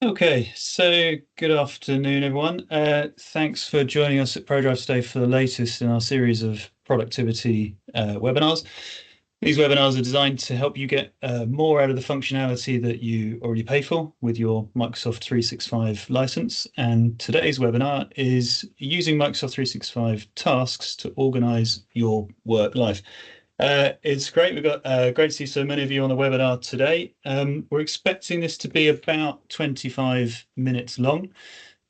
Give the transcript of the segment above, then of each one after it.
Okay, so good afternoon, everyone. Thanks for joining us at ProDrive today for the latest in our series of productivity webinars. These webinars are designed to help you get more out of the functionality that you already pay for with your Microsoft 365 license. And today's webinar is using Microsoft 365 tasks to organize your work life. It's great. We've got great to see so many of you on the webinar today. We're expecting this to be about 25 minutes long,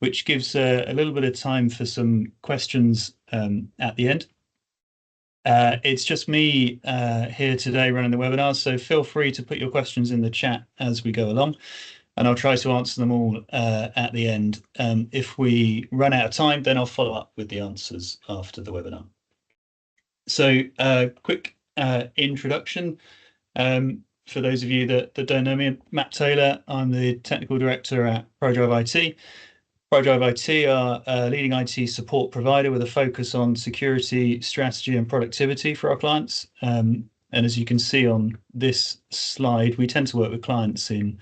which gives a little bit of time for some questions at the end. It's just me here today running the webinar, so feel free to put your questions in the chat as we go along, and I'll try to answer them all at the end. If we run out of time, then I'll follow up with the answers after the webinar. So quick introduction. For those of you that don't know me, Matt Taylor, I'm the technical director at ProDrive IT. ProDrive IT are a leading IT support provider with a focus on security, strategy, and productivity for our clients. And as you can see on this slide, we tend to work with clients in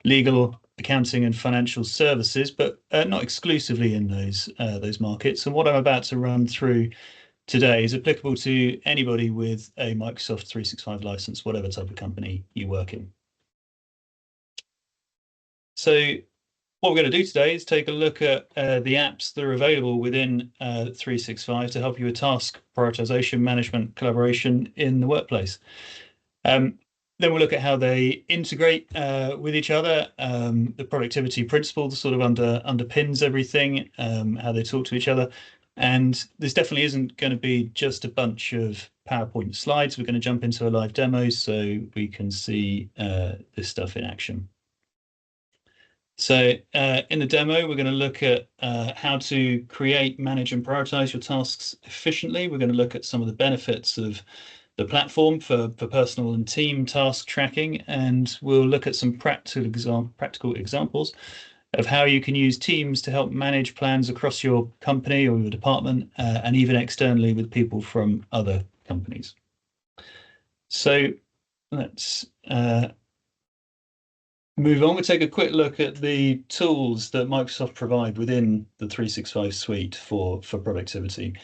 legal, accounting, and financial services, but not exclusively in those markets. And what I'm about to run through today is applicable to anybody with a Microsoft 365 license, whatever type of company you work in. So what we're going to do today is take a look at the apps that are available within 365 to help you with task prioritization, management, collaboration in the workplace. Then we'll look at how they integrate with each other, the productivity principle that sort of underpins everything, how they talk to each other. And this definitely isn't going to be just a bunch of PowerPoint slides. We're going to jump into a live demo so we can see this stuff in action. So in the demo, we're going to look at how to create, manage, and prioritize your tasks efficiently. We're going to look at some of the benefits of the platform for personal and team task tracking, and we'll look at some practical examples of how you can use Teams to help manage plans across your company or your department, and even externally with people from other companies. So let's move on. We'll take a quick look at the tools that Microsoft provide within the 365 suite for productivity.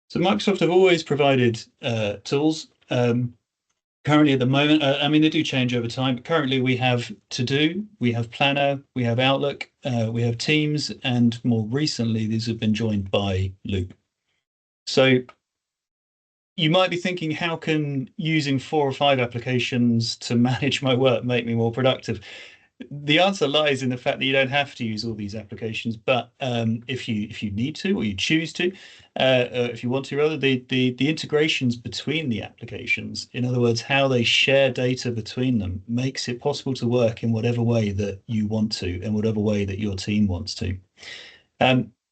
So Microsoft have always provided tools. Currently at the moment, I mean, they do change over time, but currently we have To-Do, we have Planner, we have Outlook, we have Teams, and more recently, these have been joined by Loop. So you might be thinking, how can using 4 or 5 applications to manage my work make me more productive? The answer lies in the fact that you don't have to use all these applications, but if you need to or you choose to, if you want to rather, the integrations between the applications, in other words, how they share data between them, makes it possible to work in whatever way that you want to, and whatever way that your team wants to.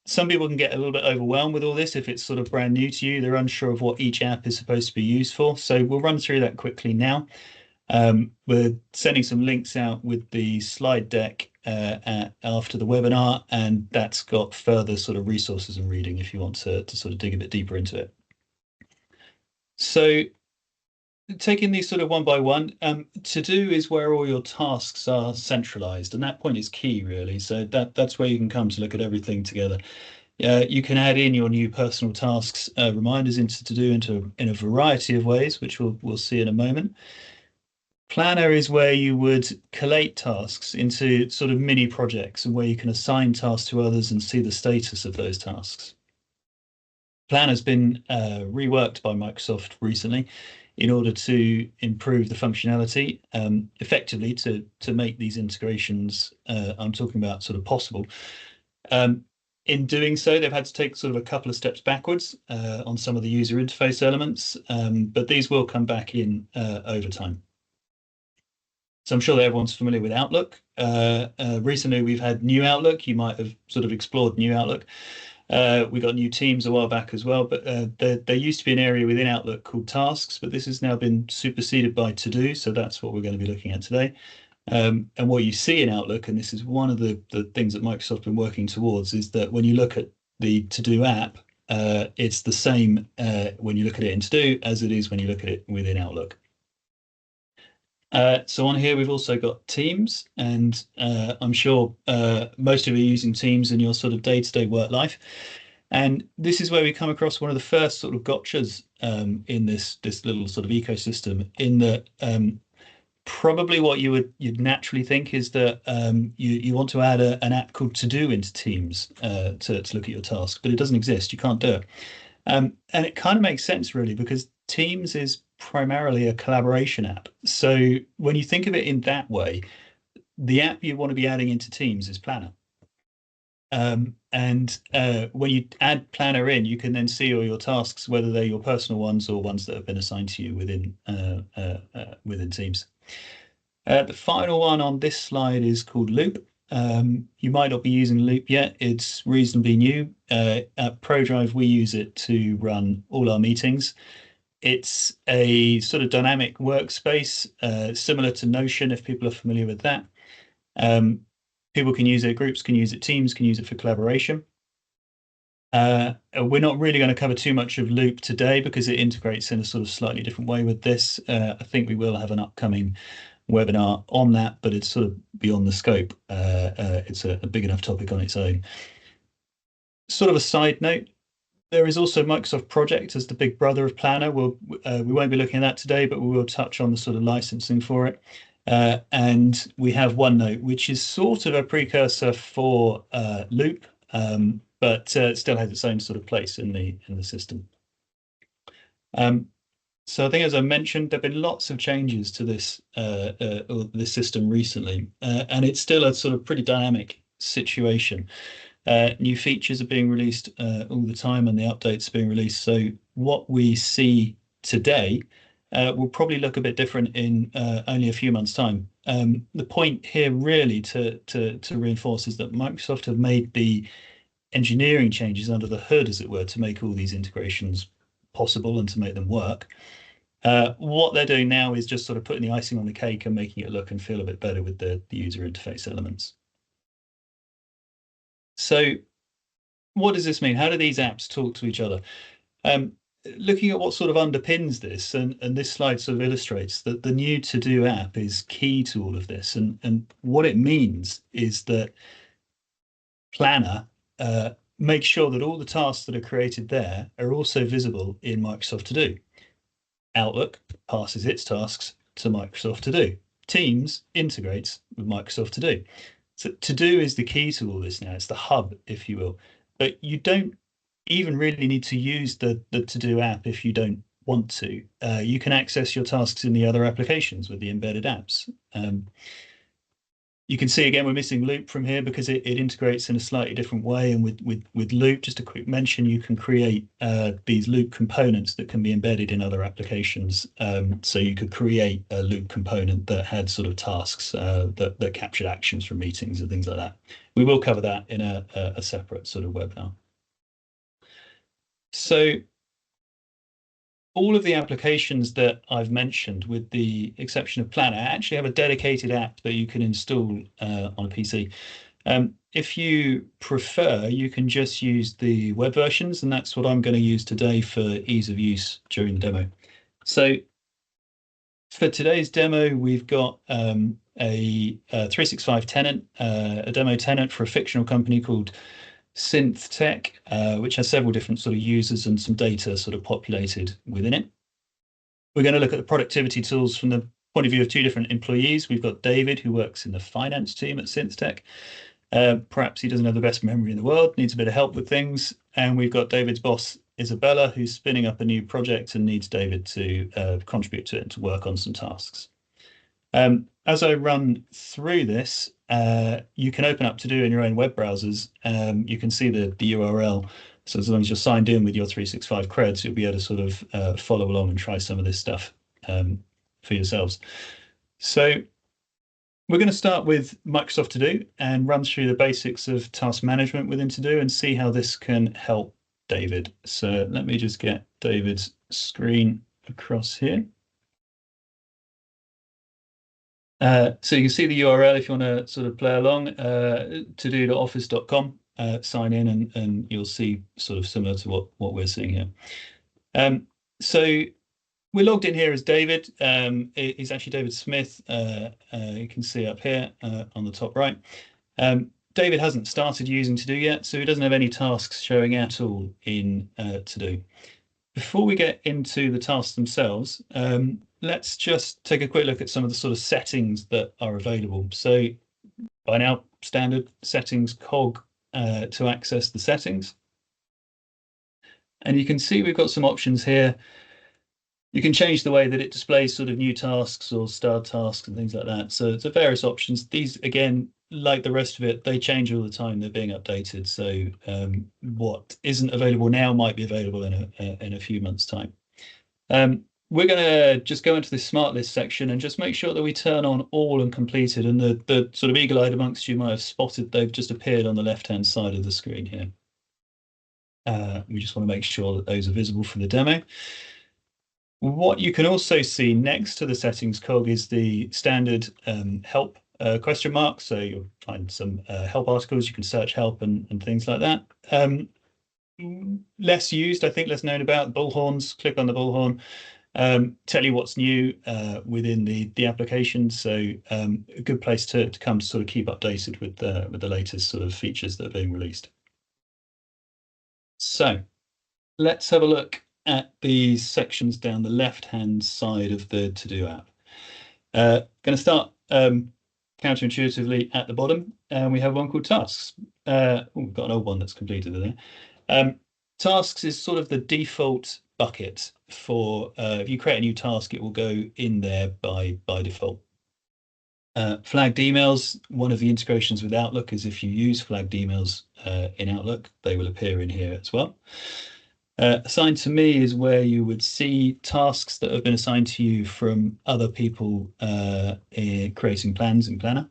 Some people can get a little bit overwhelmed with all this if it's sort of brand new to you. They're unsure of what each app is supposed to be used for. So we'll run through that quickly now. We're sending some links out with the slide deck after the webinar, and that's got further sort of resources and reading if you want to sort of dig a bit deeper into it. So taking these sort of one by one, To-Do is where all your tasks are centralized, and that point is key, really. So that's where you can come to look at everything together. You can add in your new personal tasks reminders into To-Do in a variety of ways, which we'll see in a moment. Planner is where you would collate tasks into sort of mini projects, and where you can assign tasks to others and see the status of those tasks. Planner's been reworked by Microsoft recently in order to improve the functionality, effectively to make these integrations I'm talking about sort of possible. In doing so, they've had to take sort of a couple of steps backwards on some of the user interface elements, but these will come back in over time. So I'm sure that everyone's familiar with Outlook. Recently, we've had New Outlook. You might have sort of explored New Outlook. We got new Teams a while back as well, but there used to be an area within Outlook called Tasks, but this has now been superseded by To-Do, so that's what we're going to be looking at today. And what you see in Outlook, and this is one of the things that Microsoft have been working towards, is that when you look at the To-Do app, it's the same when you look at it in To-Do as it is when you look at it within Outlook. So on here, we've also got Teams, and I'm sure most of you are using Teams in your sort of day-to-day work life. And this is where we come across one of the first sort of gotchas in this little sort of ecosystem, in that probably what you'd naturally think is that you want to add an app called To Do into Teams to look at your tasks, but it doesn't exist. You can't do it. And it kind of makes sense, really, because Teams is primarily a collaboration app. So when you think of it in that way, the app you want to be adding into Teams is Planner. And when you add Planner in, you can then see all your tasks, whether they're your personal ones or ones that have been assigned to you within Teams. The final one on this slide is called Loop. You might not be using Loop yet. It's reasonably new. At ProDrive, we use it to run all our meetings. It's a sort of dynamic workspace, similar to Notion, if people are familiar with that. People can use it, groups can use it, teams can use it for collaboration. We're not really going to cover too much of Loop today because it integrates in a sort of slightly different way with this. I think we will have an upcoming webinar on that, but it's sort of beyond the scope. It's a big enough topic on its own. Sort of a side note, there is also Microsoft Project as the big brother of Planner. We won't be looking at that today, but we will touch on the sort of licensing for it. And we have OneNote, which is sort of a precursor for Loop, but still has its own sort of place in the system. So I think, as I mentioned, there have been lots of changes to this system recently, and it's still a sort of pretty dynamic situation. New features are being released all the time, and the updates are being released. So what we see today will probably look a bit different in only a few months' time. The point here really to reinforce is that Microsoft have made the engineering changes under the hood, as it were, to make all these integrations possible and to make them work. What they're doing now is just sort of putting the icing on the cake and making it look and feel a bit better with the user interface elements. So what does this mean? How do these apps talk to each other? Looking at what sort of underpins this, and this slide sort of illustrates that the new To Do app is key to all of this. And what it means is that Planner makes sure that all the tasks that are created there are also visible in Microsoft To Do. Outlook passes its tasks to Microsoft To Do. Teams integrates with Microsoft To Do. So To Do is the key to all this now. It's the hub, if you will. But you don't even really need to use the To Do app if you don't want to. You can access your tasks in the other applications with the embedded apps. You can see again we're missing Loop from here because it integrates in a slightly different way. And with Loop, just a quick mention, you can create these Loop components that can be embedded in other applications. So you could create a Loop component that had sort of tasks that captured actions from meetings and things like that. We will cover that in a separate sort of webinar. So all of the applications that I've mentioned, with the exception of Planner, actually have a dedicated app that you can install on a PC. If you prefer, you can just use the web versions, and that's what I'm going to use today for ease of use during the demo. So for today's demo, we've got a 365 tenant, a demo tenant for a fictional company called SynthTech, which has several different sort of users and some data sort of populated within it. We're going to look at the productivity tools from the point of view of two different employees. We've got David, who works in the finance team at SynthTech. Perhaps he doesn't have the best memory in the world, needs a bit of help with things. And we've got David's boss, Isabella, who's spinning up a new project and needs David to contribute to it and to work on some tasks. As I run through this, you can open up To Do in your own web browsers. You can see the URL. So as long as you're signed in with your 365 creds, you'll be able to sort of follow along and try some of this stuff for yourselves. So we're going to start with Microsoft To Do and run through the basics of task management within To Do and see how this can help David. So let me just get David's screen across here. So you can see the URL if you want to sort of play along, todo.office.com, sign in and you'll see sort of similar to what we're seeing here. So we're logged in here as David. He's actually David Smith. You can see up here on the top right. David hasn't started using To Do yet, so he doesn't have any tasks showing at all in To Do. Before we get into the tasks themselves, let's just take a quick look at some of the sort of settings that are available. So by now, standard settings cog to access the settings. And you can see we've got some options here. You can change the way that it displays sort of new tasks or starred tasks and things like that. So it's various options. These, again, like the rest of it, they change all the time. They're being updated. So what isn't available now might be available in a few months' time. We're going to just go into this smart list section and just make sure that we turn on all and completed. And the sort of eagle-eyed amongst you might have spotted they've just appeared on the left-hand side of the screen here. We just want to make sure that those are visible for the demo. What you can also see next to the settings cog is the standard help question mark. So you'll find some help articles. You can search help and things like that. Less used, I think, less known about bullhorns. Click on the bullhorn. Tell you what's new within the application. So a good place to come to sort of keep updated with the latest sort of features that are being released. So let's have a look at these sections down the left-hand side of the To Do app. Going to start counterintuitively at the bottom, and we have one called Tasks. We've got an old one that's completed there. Tasks is sort of the default bucket for if you create a new task, it will go in there by default. Flagged emails, one of the integrations with Outlook is if you use flagged emails in Outlook, they will appear in here as well. Assigned to me is where you would see tasks that have been assigned to you from other people in creating plans in Planner.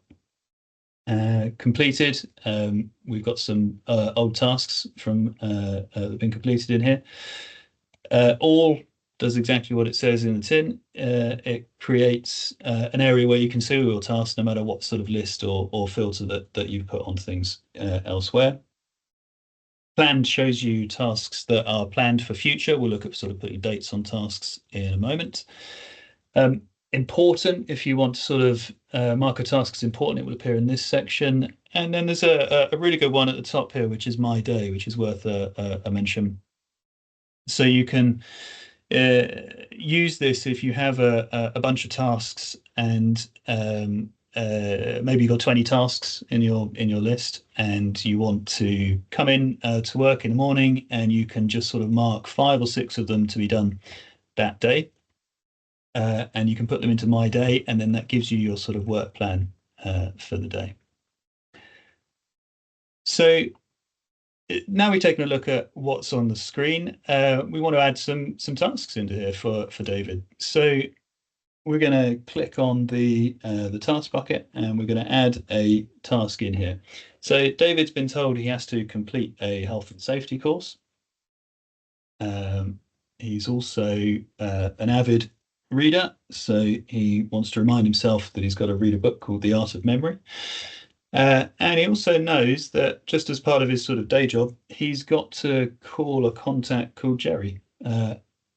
Completed, we've got some old tasks from that have been completed in here. All does exactly what it says in the tin. It creates an area where you can see all your tasks, no matter what sort of list or filter that you put on things elsewhere. Planned shows you tasks that are planned for future. We'll look at sort of putting dates on tasks in a moment. Important, if you want to sort of mark a task as important, it will appear in this section. And then there's a really good one at the top here, which is My Day, which is worth a mention. So you can use this if you have a bunch of tasks and maybe you've got 20 tasks in your list and you want to come in to work in the morning, and you can just sort of mark 5 or 6 of them to be done that day. And you can put them into My Day, and then that gives you your sort of work plan for the day. So now we've taken a look at what's on the screen. We want to add some tasks into here for David. So we're going to click on the task bucket, and we're going to add a task in here. So David's been told he has to complete a health and safety course. He's also an avid reader, so he wants to remind himself that he's got to read a book called The Art of Memory. And he also knows that just as part of his sort of day job, he's got to call a contact called Jerry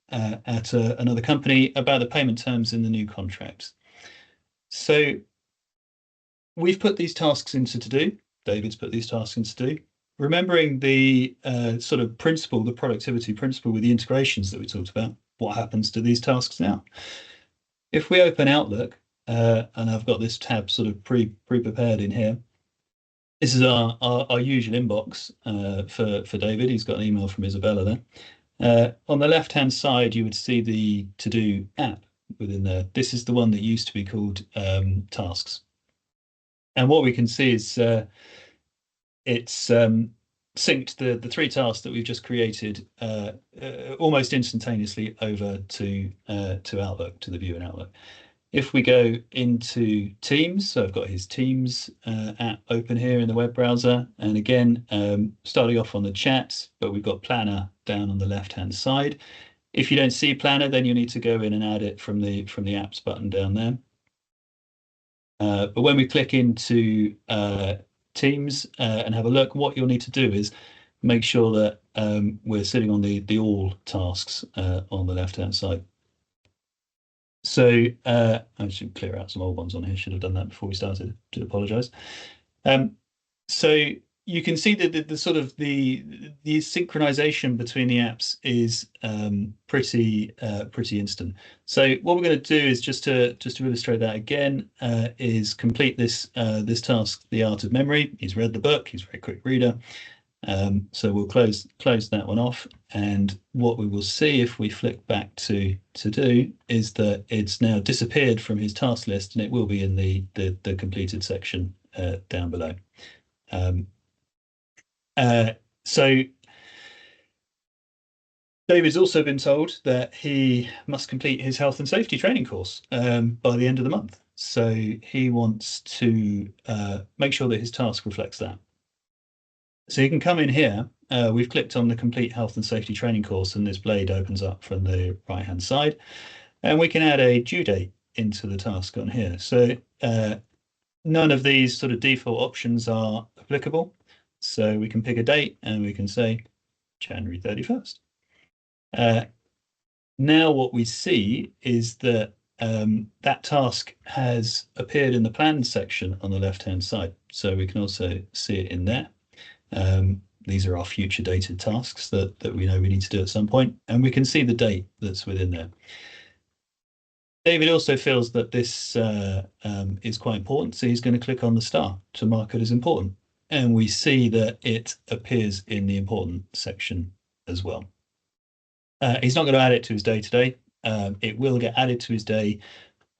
at another company about the payment terms in the new contract. So we've put these tasks into To Do. David's put these tasks into To Do. Remembering the sort of principle, the productivity principle with the integrations that we talked about, what happens to these tasks now? If we open Outlook, and I've got this tab sort of pre-prepared in here, this is our usual inbox for David. He's got an email from Isabella there. On the left-hand side, you would see the To Do app within there. This is the one that used to be called Tasks. And what we can see is it's synced the 3 tasks that we've just created almost instantaneously over to Outlook, to the view in Outlook. If we go into Teams, so I've got his Teams app open here in the web browser, and again, starting off on the chat, but we've got Planner down on the left-hand side. If you don't see Planner, then you need to go in and add it from the apps button down there. But when we click into Teams and have a look, what you'll need to do is make sure that we're sitting on the all tasks on the left-hand side. So I should clear out some old ones on here. Should have done that before we started. Do apologise. Um, so you can see that the sort of the synchronization between the apps is pretty instant. So what we're going to do is just to illustrate that again is complete this task, the art of memory. He's read the book. He's a very quick reader. So we'll close that one off. And what we will see if we flick back to do is that it's now disappeared from his task list, and it will be in the completed section down below. So David's also been told that he must complete his health and safety training course by the end of the month. So he wants to make sure that his task reflects that. So you can come in here. We've clicked on the complete health and safety training course, and this blade opens up from the right-hand side. And we can add a due date into the task on here. So none of these sort of default options are applicable. So we can pick a date and we can say January 31st. Now what we see is that that task has appeared in the plans section on the left-hand side. So we can also see it in there. These are our future dated tasks that we know we need to do at some point, and we can see the date that's within there. David also feels that this is quite important, so he's going to click on the star to mark it as important. And we see that it appears in the important section as well. He's not going to add it to his day today. It will get added to his day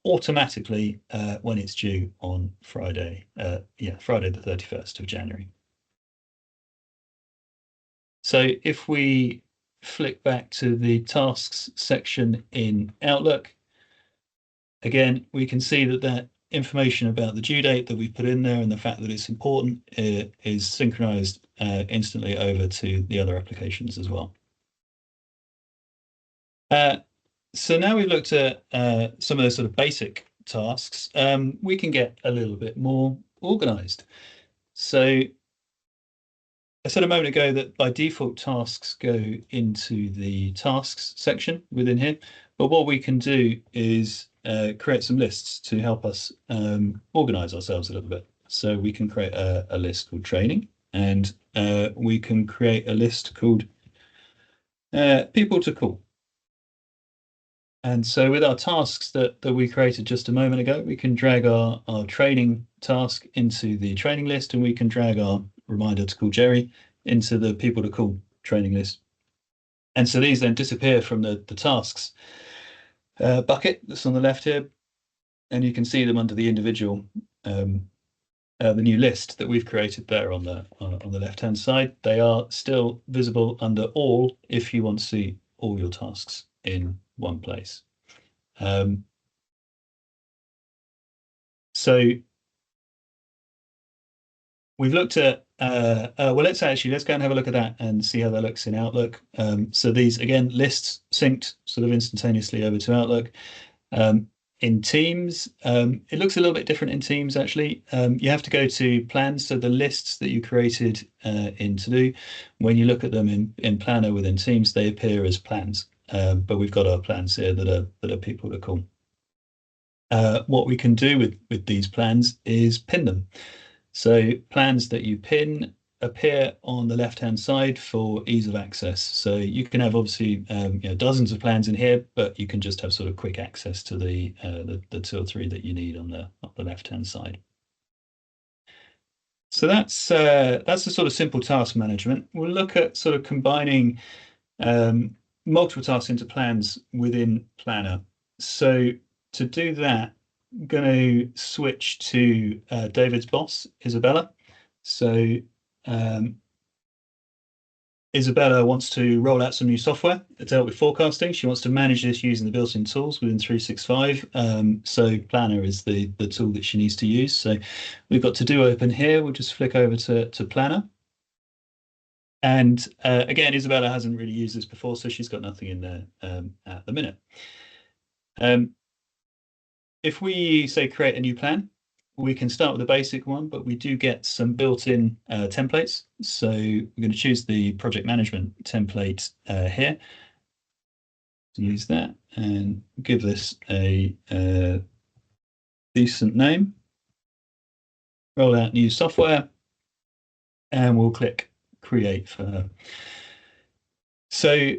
automatically when it's due on Friday. Friday the 31st of January. So if we flick back to the tasks section in Outlook, again, we can see that information about the due date that we put in there and the fact that it's important is synchronized instantly over to the other applications as well. So now we've looked at some of the sort of basic tasks. We can get a little bit more organized. So I said a moment ago that by default tasks go into the tasks section within here, but what we can do is create some lists to help us organize ourselves a little bit. So we can create a list called training, and we can create a list called people to call. And so with our tasks that we created just a moment ago, we can drag our training task into the training list, and we can drag our reminder to call Jerry into the people to call training list. And so these then disappear from the tasks bucket that's on the left here, and you can see them under the individual, the new list that we've created there on the left-hand side. They are still visible under all if you want to see all your tasks in one place. So we've looked at, well, let's go and have a look at that and see how that looks in Outlook. So these, again, lists synced sort of instantaneously over to Outlook. In Teams, it looks a little bit different in Teams, actually. You have to go to plans. So the lists that you created in To-Do, when you look at them in Planner within Teams, they appear as plans. But we've got our plans here that are people to call. What we can do with these plans is pin them. So plans that you pin appear on the left-hand side for ease of access. So you can have obviously dozens of plans in here, but you can just have sort of quick access to the 2 or 3 that you need on the left-hand side. So that's the sort of simple task management. We'll look at sort of combining multiple tasks into plans within Planner. So to do that, I'm going to switch to David's boss, Isabella. So Isabella wants to roll out some new software to help with forecasting. She wants to manage this using the built-in tools within 365. So Planner is the tool that she needs to use. So we've got To-Do open here. We'll just flick over to Planner. And again, Isabella hasn't really used this before, so she's got nothing in there at the minute. If we say create a new plan, we can start with a basic one, but we do get some built-in templates. So we're going to choose the project management template here. to use that and give this a decent name. Roll out new software, and we'll click create for her. So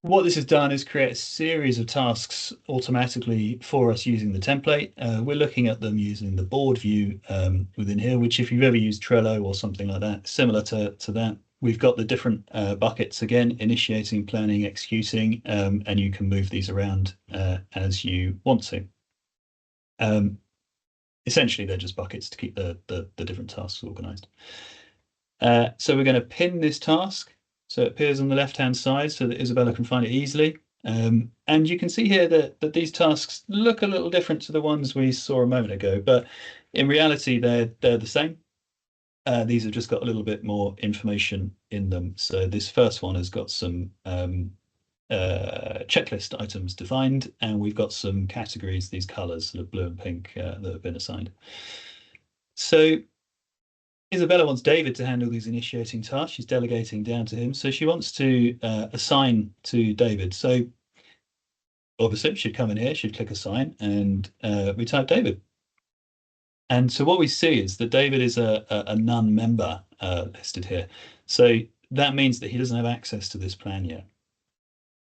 what this has done is create a series of tasks automatically for us using the template. We're looking at them using the board view within here, which if you've ever used Trello or something like that, similar to that, we've got the different buckets again, initiating, planning, executing, and you can move these around as you want to. Essentially, they're just buckets to keep the different tasks organized. So we're going to pin this task so it appears on the left-hand side so that Isabella can find it easily. And you can see here that these tasks look a little different to the ones we saw a moment ago, but in reality, they're the same. These have just got a little bit more information in them. So this first one has got some checklist items defined, and we've got some categories, these colors, sort of blue and pink, that have been assigned. So Isabella wants David to handle these initiating tasks. She's delegating down to him. So she wants to assign to David. So obviously she'd come in here, she'd click assign, and we type David. And so what we see is that David is a none member listed here. So that means that he doesn't have access to this plan yet.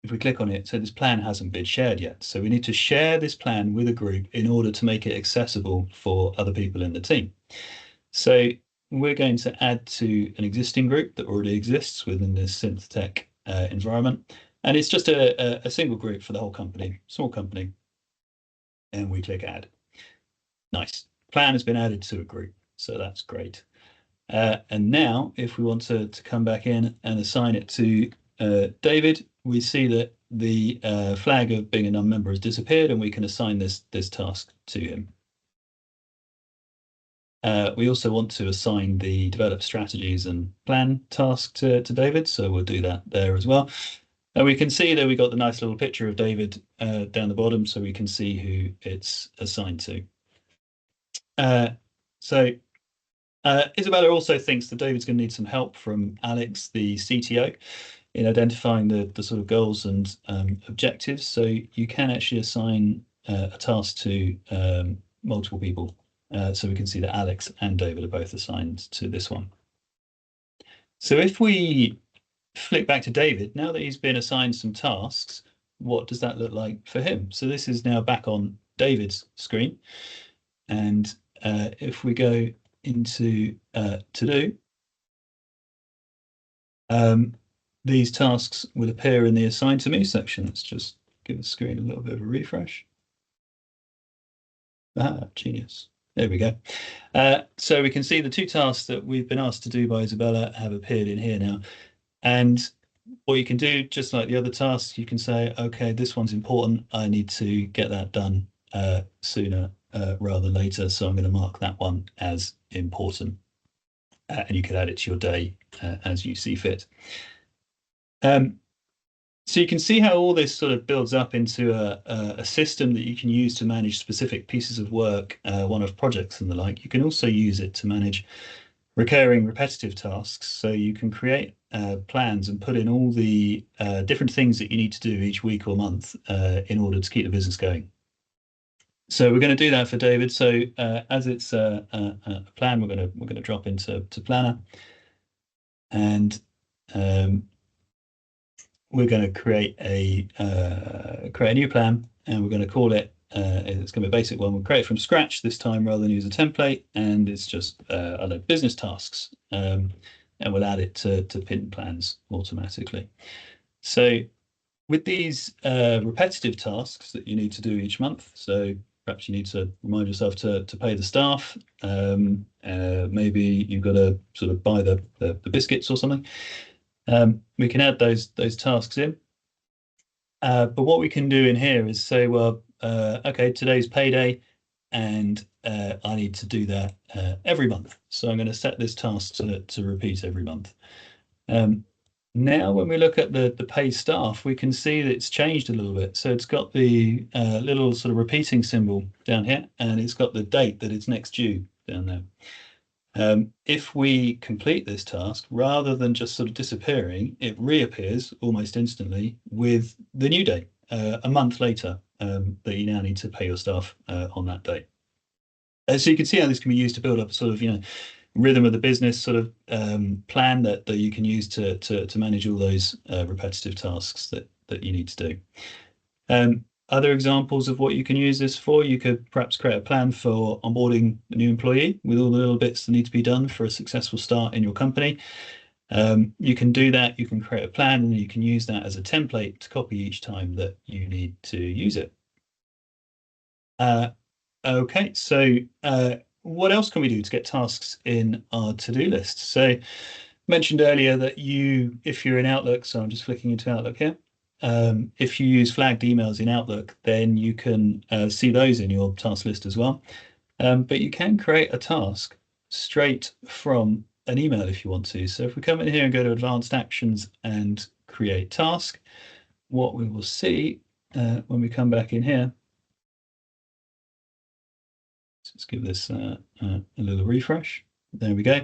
If we click on it, so this plan hasn't been shared yet. So we need to share this plan with a group in order to make it accessible for other people in the team. So we're going to add to an existing group that already exists within this SynthTech environment. And it's just a single group for the whole company, small company. And we click add. Nice. Plan has been added to a group. So that's great. And now if we want to come back in and assign it to David, we see that the flag of being a non-member has disappeared, and we can assign this task to him. We also want to assign the develop strategies and plan task to David, so we'll do that there as well. And we can see that we got the nice little picture of David down the bottom, so we can see who it's assigned to. Isabella also thinks that David's going to need some help from Alex, the CTO, in identifying the sort of goals and objectives. So you can actually assign a task to multiple people. So we can see that Alex and David are both assigned to this one. So if we flick back to David, now that he's been assigned some tasks, what does that look like for him? So this is now back on David's screen. And if we go into to do, these tasks will appear in the assign to me section. Let's just give the screen a little bit of a refresh. Genius. There we go. So we can see the two tasks that we've been asked to do by Isabella have appeared in here now. And what you can do, just like the other tasks, you can say, okay, this one's important. I need to get that done sooner rather than later. So I'm going to mark that one as important. And you can add it to your day as you see fit. So you can see how all this sort of builds up into a system that you can use to manage specific pieces of work, one-off projects and the like. You can also use it to manage recurring repetitive tasks. So you can create plans and put in all the different things that you need to do each week or month in order to keep the business going. So we're going to do that for David. So as it's a plan, we're going to drop into Planner, and we're going to create a new plan, and we're going to call it. It's going to be a basic one. We'll create it from scratch this time rather than use a template, and it's just business tasks, and we'll add it to pin plans automatically. So with these repetitive tasks that you need to do each month, so perhaps you need to remind yourself to pay the staff. Maybe you've got to sort of buy the biscuits or something. We can add those tasks in. But what we can do in here is say, well, okay, today's payday, and I need to do that every month. So I'm going to set this task to repeat every month. Now, when we look at the paid staff, we can see that it's changed a little bit. So it's got the little sort of repeating symbol down here, and it's got the date that it's next due down there. If we complete this task, rather than just sort of disappearing, it reappears almost instantly with the new date. a month later that you now need to pay your staff on that date. So you can see how this can be used to build up a sort of, rhythm of the business sort of plan that you can use to manage all those repetitive tasks that you need to do. Other examples of what you can use this for, you could perhaps create a plan for onboarding a new employee with all the little bits that need to be done for a successful start in your company. You can do that, you can create a plan, and you can use that as a template to copy each time that you need to use it. Okay, so what else can we do to get tasks in our to-do list? So I mentioned earlier that if you're in Outlook, so I'm just flicking into Outlook here. If you use flagged emails in Outlook, then you can see those in your task list as well. But you can create a task straight from an email if you want to. So if we come in here and go to Advanced Actions and Create Task, what we will see when we come back in here, let's give this a little refresh. There we go.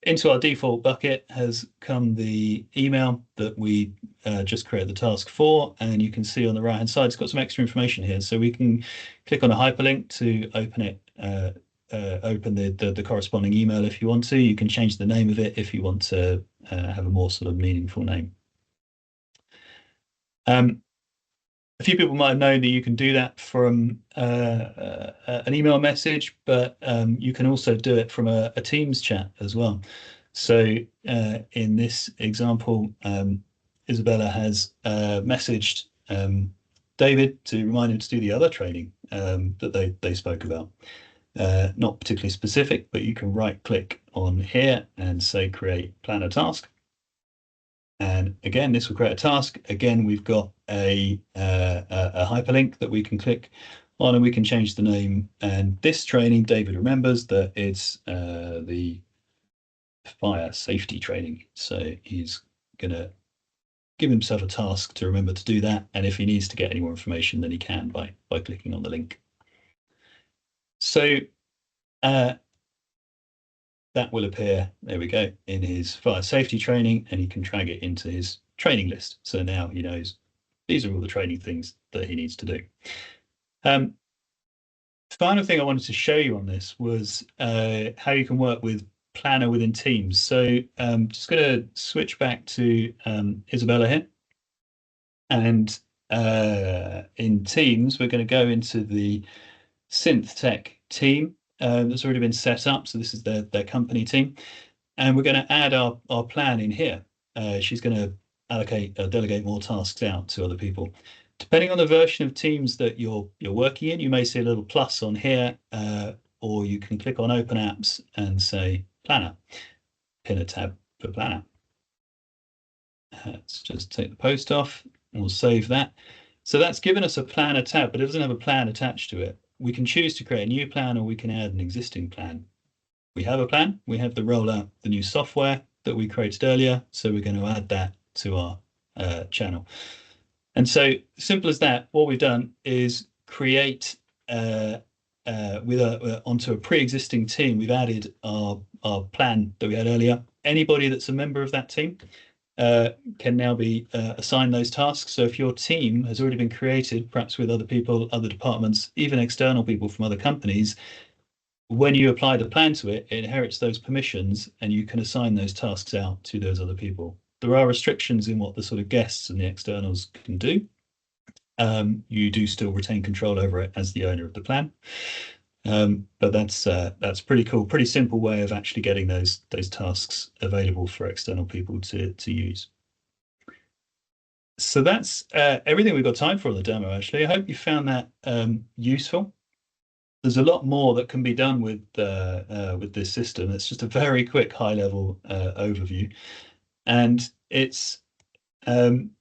Into our default bucket has come the email that we just created the task for, and you can see on the right hand side it's got some extra information here. So we can click on a hyperlink to open it, open the corresponding email if you want to. You can change the name of it if you want to have a more sort of meaningful name. A few people might have known that you can do that from an email message, but you can also do it from a Teams chat as well. So in this example, Isabella has messaged David to remind him to do the other training that they spoke about. Not particularly specific, but you can right click on here and say create planner task. And again, this will create a task. Again, we've got a hyperlink that we can click on, and we can change the name. And this training, David remembers that it's the fire safety training. So he's going to give himself a task to remember to do that. And if he needs to get any more information, then he can by clicking on the link. So that will appear, there we go, in his fire safety training, and he can drag it into his training list. So now he knows these are all the training things that he needs to do. Final thing I wanted to show you on this was how you can work with Planner within Teams. So just going to switch back to Isabella here. And in Teams, we're going to go into the SynthTech team that's already been set up. So this is their company team. And we're going to add our plan in here. She's going to delegate more tasks out to other people. Depending on the version of Teams that you're working in, you may see a little plus on here, or you can click on Open Apps and say Planner, pin a tab for Planner. Let's just take the post off and we'll save that. So that's given us a Planner tab, but it doesn't have a plan attached to it. We can choose to create a new plan, or we can add an existing plan. We have a plan. We have the rollout, the new software that we created earlier. So we're going to add that to our channel. And so simple as that, what we've done is create onto a pre-existing team. We've added our plan that we had earlier. Anybody that's a member of that team can now be assigned those tasks. So if your team has already been created, perhaps with other people, other departments, even external people from other companies, when you apply the plan to it, it inherits those permissions and you can assign those tasks out to those other people. There are restrictions in what the sort of guests and the externals can do. You do still retain control over it as the owner of the plan. But that's pretty cool, pretty simple way of actually getting those tasks available for external people to use. So that's everything we've got time for on the demo, actually. I hope you found that useful. There's a lot more that can be done with this system. It's just a very quick high-level overview. And it's hopefully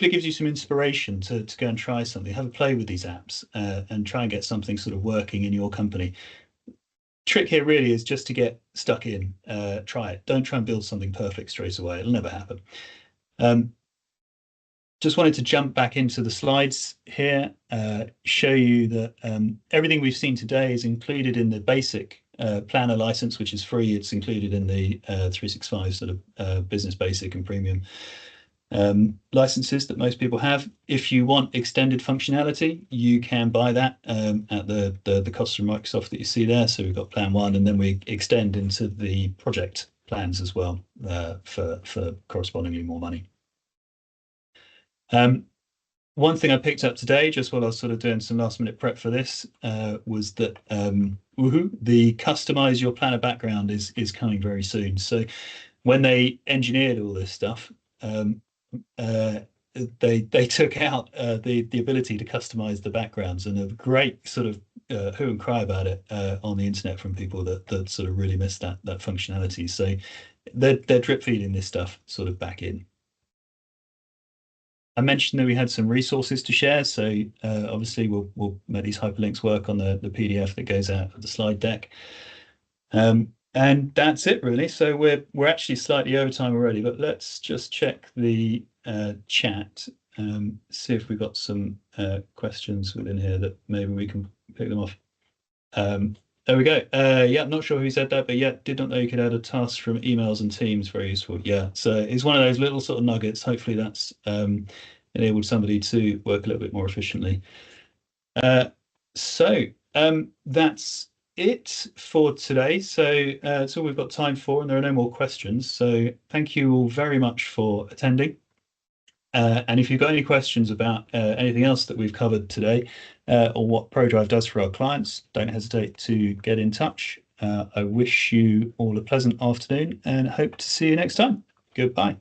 gives you some inspiration to go and try something, have a play with these apps and try and get something sort of working in your company. Trick here really is just to get stuck in, try it. Don't try and build something perfect straight away. It'll never happen. Just wanted to jump back into the slides here, show you that everything we've seen today is included in the basic Planner license, which is free. It's included in the 365 sort of Business Basic and Premium licenses that most people have. If you want extended functionality, you can buy that at the cost from Microsoft that you see there. So we've got plan one, and then we extend into the project plans as well for correspondingly more money. One thing I picked up today, just while I was sort of doing some last minute prep for this, was that the customize your planner background is coming very soon. So when they engineered all this stuff, uh, they took out the ability to customize the backgrounds, and a great sort of hue and cry about it on the internet from people that sort of really missed that functionality. So they're drip feeding this stuff sort of back in. I mentioned that we had some resources to share, so obviously we'll make these hyperlinks work on the PDF that goes out of the slide deck. And that's it really. So we're actually slightly over time already, but let's just check the chat, see if we've got some questions within here that maybe we can pick them off. There we go. Yeah, not sure who said that, but yeah, did not know you could add a task from emails and Teams. Very useful. Yeah, so it's one of those little sort of nuggets. Hopefully that's enabled somebody to work a little bit more efficiently. So that's it for today. So that's all we've got time for, and there are no more questions. So thank you all very much for attending. And if you've got any questions about anything else that we've covered today or what ProDrive does for our clients, don't hesitate to get in touch. I wish you all a pleasant afternoon and hope to see you next time. Goodbye.